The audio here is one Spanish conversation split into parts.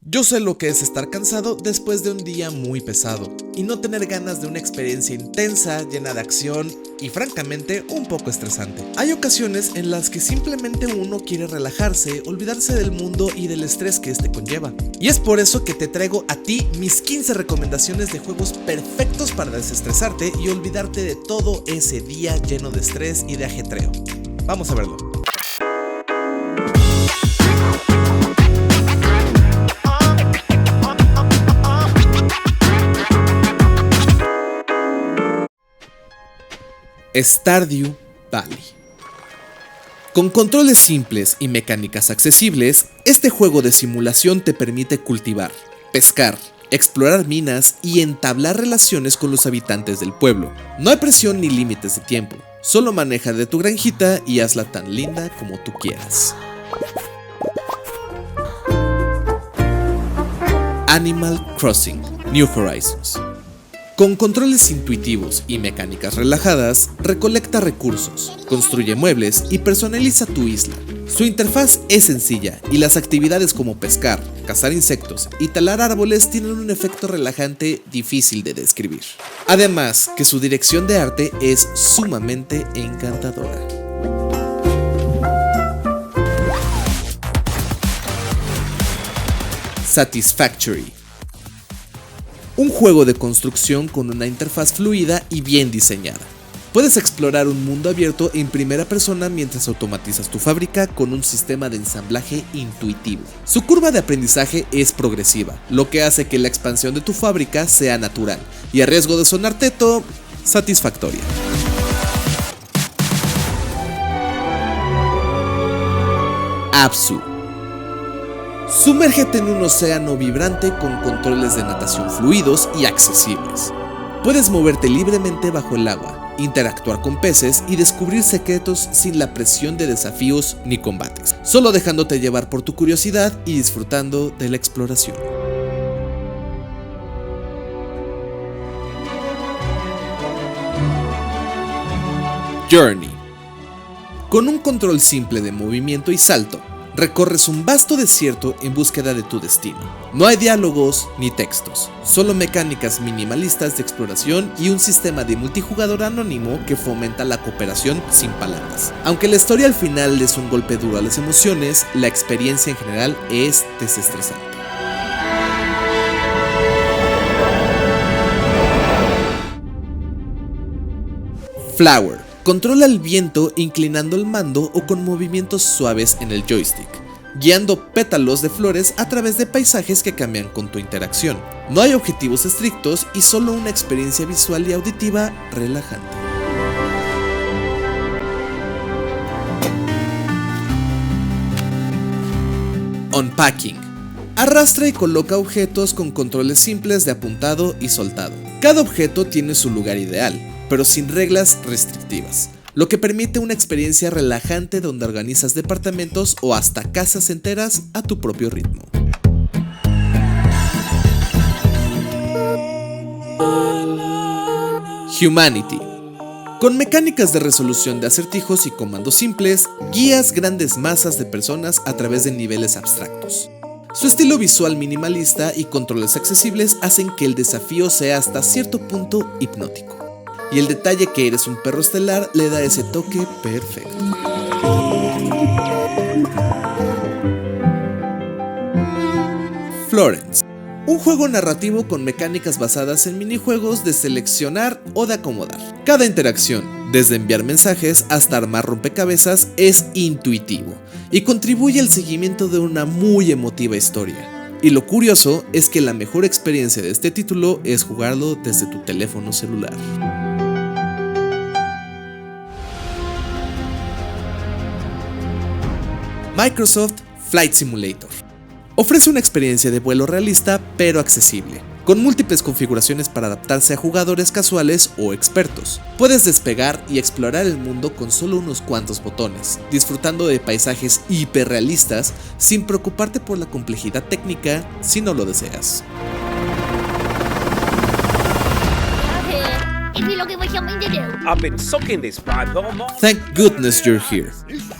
Yo sé lo que es estar cansado después de un día muy pesado y no tener ganas de una experiencia intensa, llena de acción y francamente un poco estresante. Hay ocasiones en las que simplemente uno quiere relajarse, olvidarse del mundo y del estrés que este conlleva. Y es por eso que te traigo a ti mis 15 recomendaciones de juegos perfectos para desestresarte y olvidarte de todo ese día lleno de estrés y de ajetreo. Vamos a verlo. Stardew Valley. Con controles simples y mecánicas accesibles, este juego de simulación te permite cultivar, pescar, explorar minas y entablar relaciones con los habitantes del pueblo. No hay presión ni límites de tiempo, solo maneja de tu granjita y hazla tan linda como tú quieras. Animal Crossing New Horizons. Con controles intuitivos y mecánicas relajadas, recolecta recursos, construye muebles y personaliza tu isla. Su interfaz es sencilla y las actividades como pescar, cazar insectos y talar árboles tienen un efecto relajante difícil de describir. Además, que su dirección de arte es sumamente encantadora. Satisfactory. Un juego de construcción con una interfaz fluida y bien diseñada. Puedes explorar un mundo abierto en primera persona mientras automatizas tu fábrica con un sistema de ensamblaje intuitivo. Su curva de aprendizaje es progresiva, lo que hace que la expansión de tu fábrica sea natural y, a riesgo de sonar teto, satisfactoria. Abzu. Sumérgete en un océano vibrante con controles de natación fluidos y accesibles. Puedes moverte libremente bajo el agua, interactuar con peces y descubrir secretos sin la presión de desafíos ni combates, solo dejándote llevar por tu curiosidad y disfrutando de la exploración. Journey. Con un control simple de movimiento y salto, recorres un vasto desierto en búsqueda de tu destino. No hay diálogos ni textos, solo mecánicas minimalistas de exploración y un sistema de multijugador anónimo que fomenta la cooperación sin palabras. Aunque la historia al final es un golpe duro a las emociones, la experiencia en general es desestresante. Flower. Controla el viento inclinando el mando o con movimientos suaves en el joystick, guiando pétalos de flores a través de paisajes que cambian con tu interacción. No hay objetivos estrictos y solo una experiencia visual y auditiva relajante. Unpacking. Arrastra y coloca objetos con controles simples de apuntado y soltado. Cada objeto tiene su lugar ideal, pero sin reglas restrictivas, lo que permite una experiencia relajante donde organizas departamentos o hasta casas enteras a tu propio ritmo. Humanity. Con mecánicas de resolución de acertijos y comandos simples, guías grandes masas de personas a través de niveles abstractos. Su estilo visual minimalista y controles accesibles hacen que el desafío sea hasta cierto punto hipnótico. Y el detalle que eres un perro estelar le da ese toque perfecto. Florence. Un juego narrativo con mecánicas basadas en minijuegos de seleccionar o de acomodar. Cada interacción, desde enviar mensajes hasta armar rompecabezas, es intuitivo y contribuye al seguimiento de una muy emotiva historia. Y lo curioso es que la mejor experiencia de este título es jugarlo desde tu teléfono celular. Microsoft Flight Simulator. Ofrece una experiencia de vuelo realista pero accesible, con múltiples configuraciones para adaptarse a jugadores casuales o expertos. Puedes despegar y explorar el mundo con solo unos cuantos botones, disfrutando de paisajes hiperrealistas sin preocuparte por la complejidad técnica si no lo deseas. If you looking for something to do, I've been sucking this vibe all morning. Thank goodness you're here.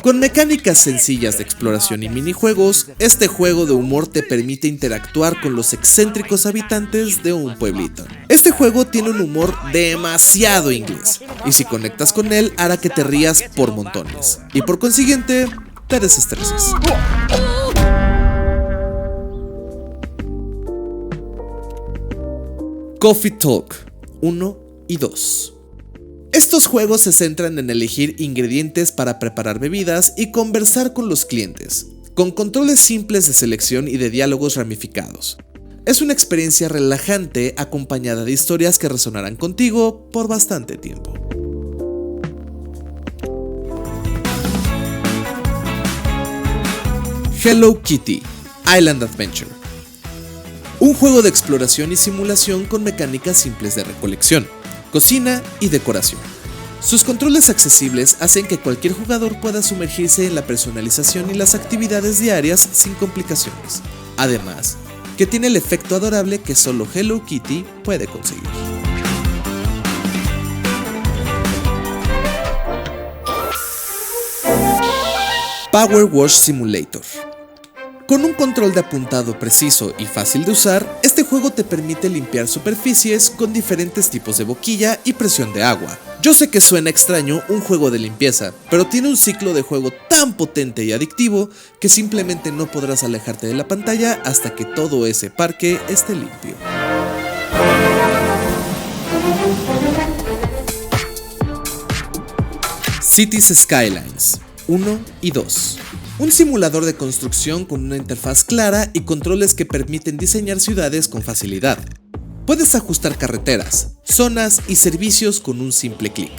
Con mecánicas sencillas de exploración y minijuegos, este juego de humor te permite interactuar con los excéntricos habitantes de un pueblito. Este juego tiene un humor demasiado inglés, y si conectas con él hará que te rías por montones, y por consiguiente, te desestreses. Coffee Talk 1 y 2. Estos juegos se centran en elegir ingredientes para preparar bebidas y conversar con los clientes, con controles simples de selección y de diálogos ramificados. Es una experiencia relajante acompañada de historias que resonarán contigo por bastante tiempo. Hello Kitty Island Adventure. Un juego de exploración y simulación con mecánicas simples de recolección, cocina y decoración. Sus controles accesibles hacen que cualquier jugador pueda sumergirse en la personalización y las actividades diarias sin complicaciones. Además, que tiene el efecto adorable que solo Hello Kitty puede conseguir. Power Wash Simulator. Con un control de apuntado preciso y fácil de usar, este juego te permite limpiar superficies con diferentes tipos de boquilla y presión de agua. Yo sé que suena extraño un juego de limpieza, pero tiene un ciclo de juego tan potente y adictivo que simplemente no podrás alejarte de la pantalla hasta que todo ese parque esté limpio. Cities Skylines 1 y 2. Un simulador de construcción con una interfaz clara y controles que permiten diseñar ciudades con facilidad. Puedes ajustar carreteras, zonas y servicios con un simple clic.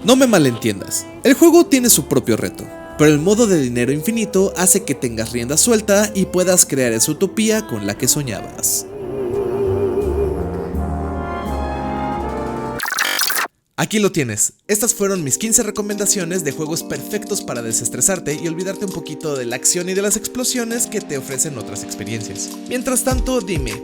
No me malentiendas, el juego tiene su propio reto, pero el modo de dinero infinito hace que tengas rienda suelta y puedas crear esa utopía con la que soñabas. Aquí lo tienes, estas fueron mis 15 recomendaciones de juegos perfectos para desestresarte y olvidarte un poquito de la acción y de las explosiones que te ofrecen otras experiencias. Mientras tanto, dime,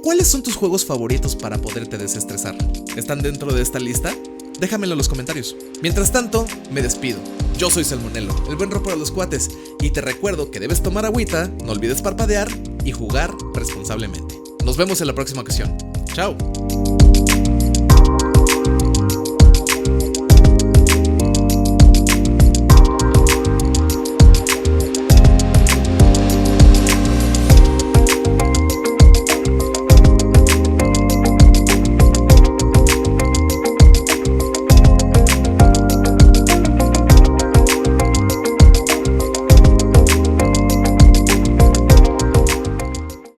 ¿cuáles son tus juegos favoritos para poderte desestresar? ¿Están dentro de esta lista? Déjamelo en los comentarios. Mientras tanto, me despido. Yo soy Salmonelo, el buen rock para los cuates, y te recuerdo que debes tomar agüita, no olvides parpadear y jugar responsablemente. Nos vemos en la próxima ocasión. ¡Chao!